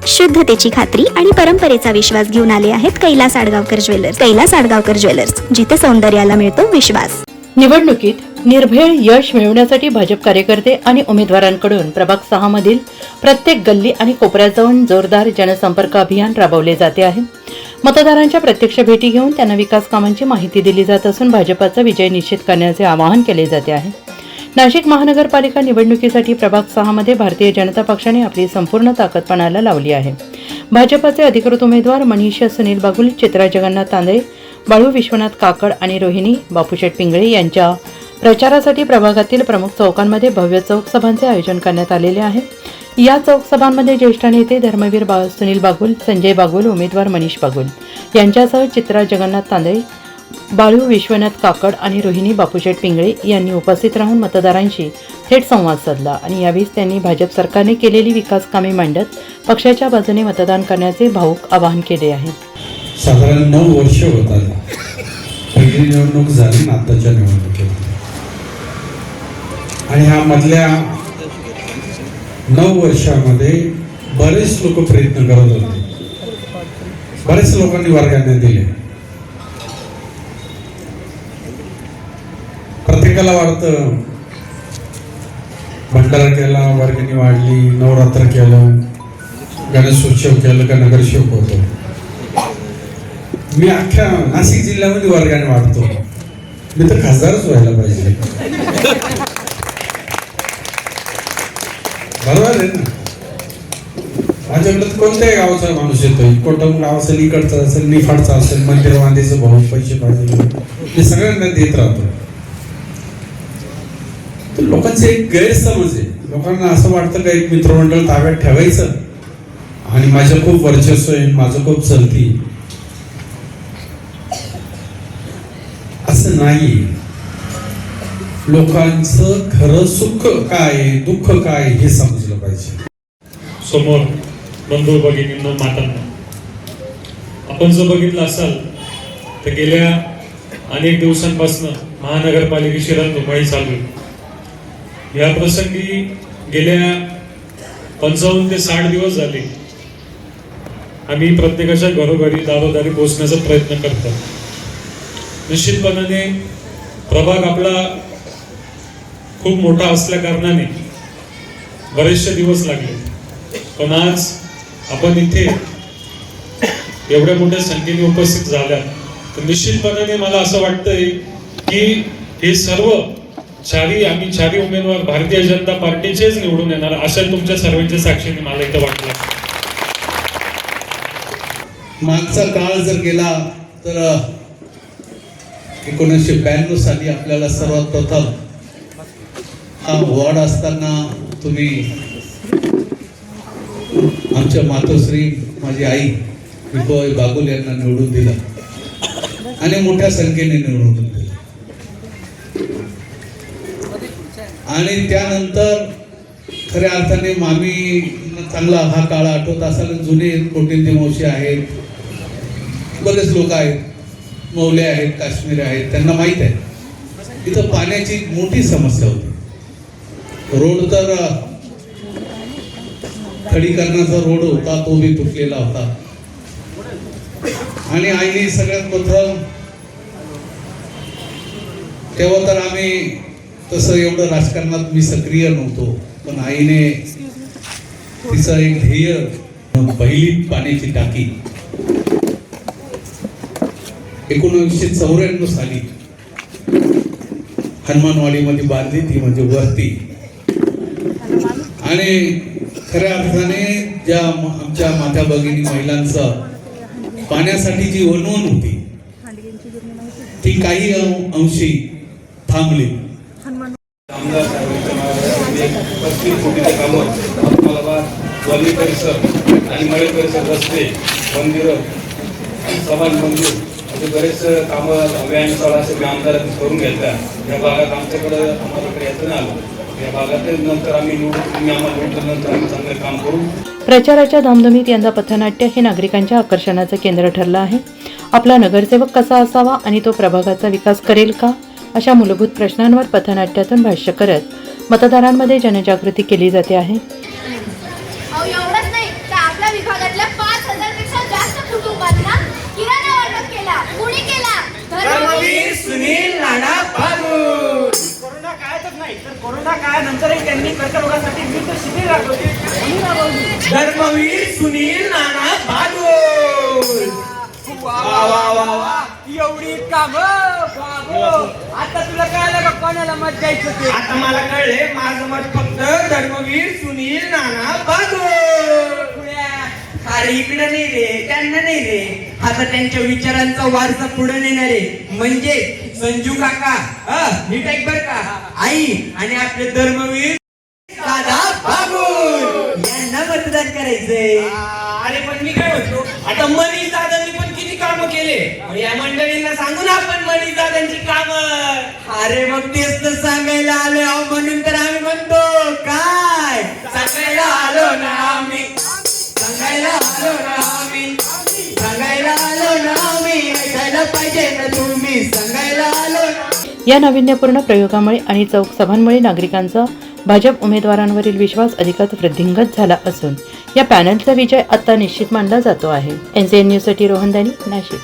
शुद्धतेची खात्री आणि परंपरेचा विश्वास घेऊन आले आहेत कैलास आडगावकर ज्वेलर्स. कैलास आडगावकर ज्वेलर्स, जिथे सौंदर्याला मिळतो विश्वास. निवडणुकीत निर्भेळ यश मिळवण्यासाठी भाजप कार्यकर्ते आणि उमेदवारांकडून प्रभाग 6 मधील प्रत्येक गल्ली आणि कोपऱ्यात जाऊन जोरदार जनसंपर्क अभियान राबवले जाते आहे. मतदारांच्या प्रत्यक्ष भेटी घेऊन त्यांना विकास कामांची माहिती दिली जात असून भाजपाचा विजय निश्चित करण्याचे आवाहन केले जाते आहे. नाशिक महानगरपालिका निवडणुकीसाठी प्रभाग 6 मध्ये भारतीय जनता पक्षाने आपली संपूर्ण ताकद पणाला लावली आहे. भाजपाचे अधिकृत उमेदवार मनीष सुनील बागुल, चित्रा जगन्नाथ तांदळे, बाळू विश्वनाथ काकड आणि रोहिणी बापूशेठ पिंगळे यांच्या प्रचारासाठी प्रभागातील प्रमुख चौकांमध्ये भव्य चौक सभांचे आयोजन करण्यात आलेले आहे. या चौक सभांमध्ये ज्येष्ठ नेते धर्मवीर सुनील बागुल, संजय बागुल, उमेदवार मनीष बागुल यांच्यासह चित्रा जगन्नाथ तांदळे, बाळू विश्वनाथ काकड आणि रोहिणी बापूशेठ पिंगळे यांनी उपस्थित राहून मतदारांशी थेट संवाद साधला आणि यावेळी त्यांनी भाजप सरकारने केलेली विकास कामे मांडत पक्षाच्या बाजूने मतदान करण्याचे भावूक आवाहन केले आहे. साधारण 9 वर्ष होत आली पहिली निवडणूक झाली ना आताच्या निवडणुकीत, आणि ह्या मधल्या 9 वर्षामध्ये बरेच लोक प्रयत्न करत होते. बरेच लोकांनी वर्गाने दिले. प्रत्येकाला वाटतं भंडारा केला, वर्गणी वाढली, नवरात्र केलं, गणेशोत्सव केलं का नगरसेवक होतो. मी अख्ख्या नाशिक जिल्ह्यामध्ये वर्गाने वाढतो. मी तर खासदारच व्हायला पाहिजे. बरोबर आहे ना. माझ्याकडे कोणत्याही गावाचा माणूस येतोय, कोटम गाव असेल, इकडचा असेल, निफाडचा असेल, मंदिर बांधायचं भाऊ पैसे पाहिजे, मी सगळ्यांना देत राहतो. लोकांचे एक गैरसमज आहे. लोकांना असं वाटतं का एक मित्रमंडळ ताब्यात ठेवायचं आणि माझं खूप वर्चस्व आहे, माझं खूप चलती. असं नाही. लोकांचं खरं सुख काय, दुःख काय हे समजलं पाहिजे. समोर बंधू भगिनींनो, मातांनो, आपण जर बघितलं असाल तर गेल्या अनेक दिवसांपासून महानगरपालिकेची रणधुमाळी चालू आहे. या प्रसंगी गेल्या 55 ते 60 दिवस झाले आम्ही प्रत्येकाच्या घरोघरी दारोदारी पोहोचण्याचा प्रयत्न करतो. निश्चितपणाने प्रभाग आपला खूप मोठा असल्या कारणाने बरेचसे दिवस लागले, पण आज आपण इथे एवढ्या मोठ्या संख्येने उपस्थित झाल्या तर निश्चितपणाने मला असं वाटतंय की हे सर्व आम्ही चारी उमेदवार भारतीय जनता पार्टीचेच निवडून येणार अशा तुमच्या सर्वांच्या साक्षीने मला इथं वाटलं. मागचा काळ जर गेला तर 1992 साली आपल्याला सर्वात प्रथम हा वॉर्ड असताना तुम्ही आमच्या मातोश्री माझी आई विभाई बागुल यांना निवडून दिलं आणि मोठ्या संख्येने निवडून दिलं. आणि त्यानंतर खऱ्या अर्थाने मामी चांगला हा काळ आठवत असाल. जुने कोटिंदी मावशी आहेत, बरेच लोक आहेत, मौले आहेत, काश्मीरी आहेत, त्यांना माहीत आहे इथं पाण्याची मोठी समस्या होती. रोड तर खडीकरणाचा रोड होता, तो बी तुटलेला होता. आणि आईने सगळ्यात प्रथम तेव्हा तर आम्ही तसं एवढं राजकारणात मी सक्रिय नव्हतो, पण आईने तिचं एक ध्येय, पहिली पाण्याची टाकी 1994 साली हनुमानवाडीमध्ये बांधली, ती म्हणजे वरती. आणि खऱ्या अर्थाने ज्या आमच्या माता भगिनी महिलांचं पाण्यासाठी जी वणवण होती ती काही अंशी थांबली. आमदार साहेबांच्या मार्गदर्शनाखाली 35 कोटीचे कामं उस्मानाबाद वल्ली परिसर आणि मळे परिसर, रस्ते, मंदिरं, समाज मंदिर असे बरेच कामं व्यायामशाळा असे आमदारांनी करून घेतल्या. या भागात आमच्याकडं आम्हाला यायचं नाही आलं. या भागात नंतर आम्ही निवडल्यानंतर आम्ही चांगलं काम करू. प्रचाराच्या धामधुमीत यंदा पथनाट्य हे नागरिकांच्या आकर्षणाचं केंद्र ठरलं आहे. आपला नगरसेवक कसा असावा आणि तो प्रभागाचा विकास करेल का, अशा मूलभूत प्रश्नांवर पथनाट्यातून भाष्य करत मतदारांमध्ये जनजागृती केली जाते आहे. एवढंच नाही तर आपल्या विभागात कोरोना काळानंतरही त्यांनी कर्करोगासाठी विविध शिबिर राबवली. धर्मवीर सुनील नाना बागोल. वा वा वा वा, एवढी काम आता तुला कळलं का कोणाला मत द्यायचं ते? आता मला कळले, माझं मत फक्त धर्मवीर सुनील नाना बागोल. पुढ्या. अरे इकडे नाही रे, त्यांना नाही रे, आता त्यांच्या विचारांचा वारसा पुढे नेणार आहे. म्हणजे संजू काका नीट ऐक बर का, आई आणि आपले धर्मवीर दादा बागुल यांना मतदान करायचंय. अरे पण मी काय म्हणतो, आता मनीष दादांनी पण किती काम केले, या मंडळींना सांगू ना आपण मनीष दादांची काम. अरे मग तेच तर सांगायला आलो, म्हणून तर आम्ही म्हणतो काय सांगायला आलो ना आम्ही, सांगायला आलो ना आम्ही, सांगायला आलो ना आम्ही, ऐकायला पाहिजे ना तुम्ही, सांगायला आलो ना. या नाविन्यपूर्ण प्रयोगामुळे आणि चौक सभांमुळे नागरिकांचा भाजप उमेदवारांवरील विश्वास अधिकच वृद्धिंगत झाला असून या पॅनलचा विजय आता निश्चित मानला जातो आहे. NCN न्यूजसाठी रोहन दानी, नाशिक.